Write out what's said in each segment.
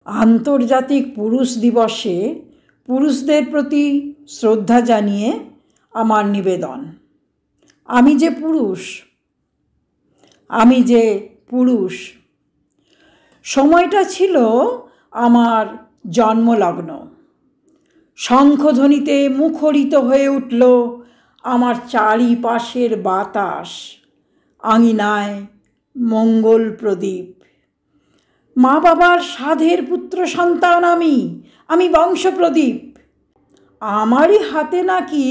আন্তর্জাতিক পুরুষ দিবসে পুরুষদের প্রতি শ্রদ্ধা জানিয়ে আমার নিবেদন। আমি যে পুরুষ। সময়টা ছিল আমার জন্মলগ্ন। শঙ্খধ্বনিতে মুখরিত হয়ে উঠল আমার চারিপাশের বাতাস। আঙিনায় মঙ্গল প্রদীপ। মা বাবার সাধের পুত্র সন্তান আমি বংশপ্রদীপ। আমারই হাতে নাকি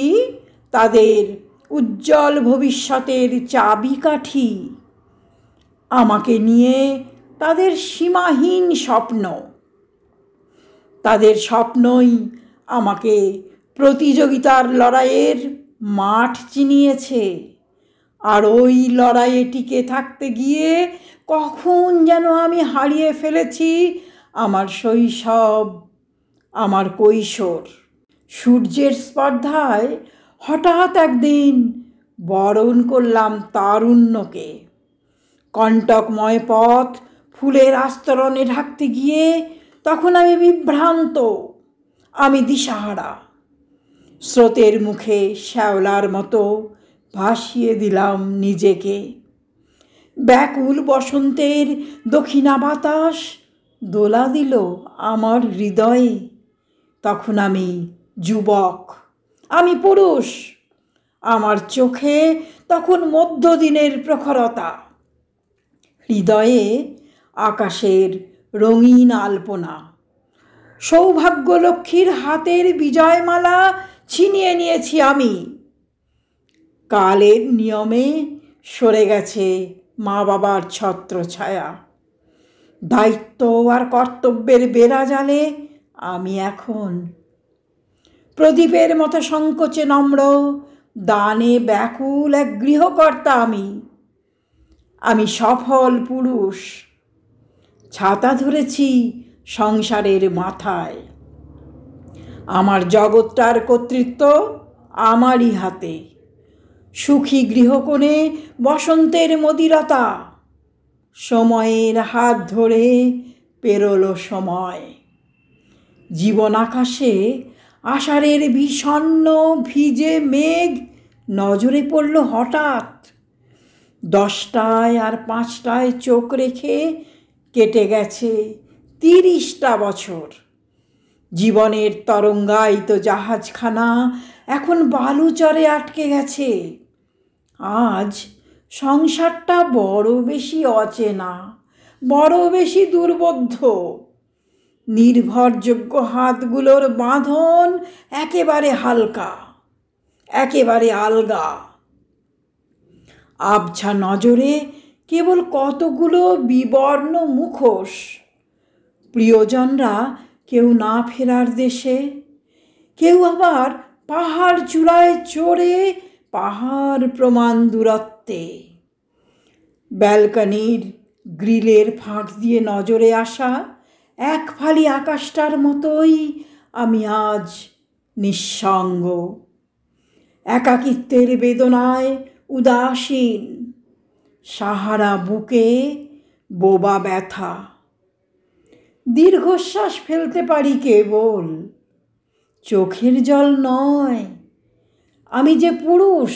তাদের উজ্জ্বল ভবিষ্যতের চাবিকাঠি। আমাকে নিয়ে তাদের সীমাহীন স্বপ্ন। তাদের স্বপ্নই আমাকে প্রতিযোগিতার লড়াইয়ের মাঠ চিনিয়েছে। আর ওই লড়াইয়ে টিকে থাকতে গিয়ে কখন যেন আমি হারিয়ে ফেলেছি আমার শৈশব, আমার কৈশোর। সূর্যের স্পর্ধায় হঠাৎ একদিন বরণ করলাম তারুণ্যকে। কণ্টকময় পথ ফুলের আস্তরণে ঢাকতে গিয়ে তখন আমি বিভ্রান্ত, আমি দিশাহারা। স্রোতের মুখে শ্যাওলার মতো ভাসিয়ে দিলাম নিজেকে। ব্যাকুল বসন্তের দক্ষিণা বাতাস দোলা দিল আমার হৃদয়ে। তখন আমি যুবক, আমি পুরুষ। আমার চোখে তখন মধ্যদিনের প্রখরতা, হৃদয়ে আকাশের রঙিন আলপনা। সৌভাগ্যলক্ষ্মীর হাতের বিজয়মালা ছিনিয়ে নিয়েছি আমি। কালের নিয়মে সরে গেছে মা বাবার ছত্রছায়া। দায়িত্ব আর কর্তব্যের বেড়াজালে আমি এখন প্রদীপের মতো সংকোচে নম্র, দানে ব্যাকুল এক গৃহকর্তা আমি সফল পুরুষ। ছাতা ধরেছি সংসারের মাথায়। আমার জগৎটার কর্তৃত্ব আমারই হাতে। সুখী গৃহকোণে বসন্তের মদিরতা। সময়ের হাত ধরে পেরোলো সময়। জীবন আকাশে আষাঢ়ের বিষণ্ণ ভিজে মেঘ নজরে পড়ল হঠাৎ। 10টায় আর 5টায় চোখ রেখে কেটে গেছে 30টা বছর। জীবনের তরঙ্গায়িত জাহাজখানা এখন বালুচরে আটকে গেছে। আজ সংসারটা বড় বেশি অচেনা, বড় বেশি দুর্বোধ্য। নির্ভরযোগ্য হাতগুলোর বাঁধন একেবারে হালকা, একেবারে আলগা। আবছা নজরে কেবল কতগুলো বিবর্ণ মুখোশ। প্রিয়জনরা কেউ না ফেরার দেশে, কেউ আবার পাহাড় চূড়ায় চড়ে পাহাড় প্রমাণ দূরত্বে। ব্যালকনির গ্রিলের ফাঁক দিয়ে নজরে আসা এক ফালি আকাশটার মতোই আমি আজ নিঃসঙ্গ, একাকিত্বের বেদনায় উদাসীন। সাহারা বুকে বোবা ব্যথা। দীর্ঘশ্বাস ফেলতে পারি কেবল, চোখের জল নয়। আমি যে পুরুষ।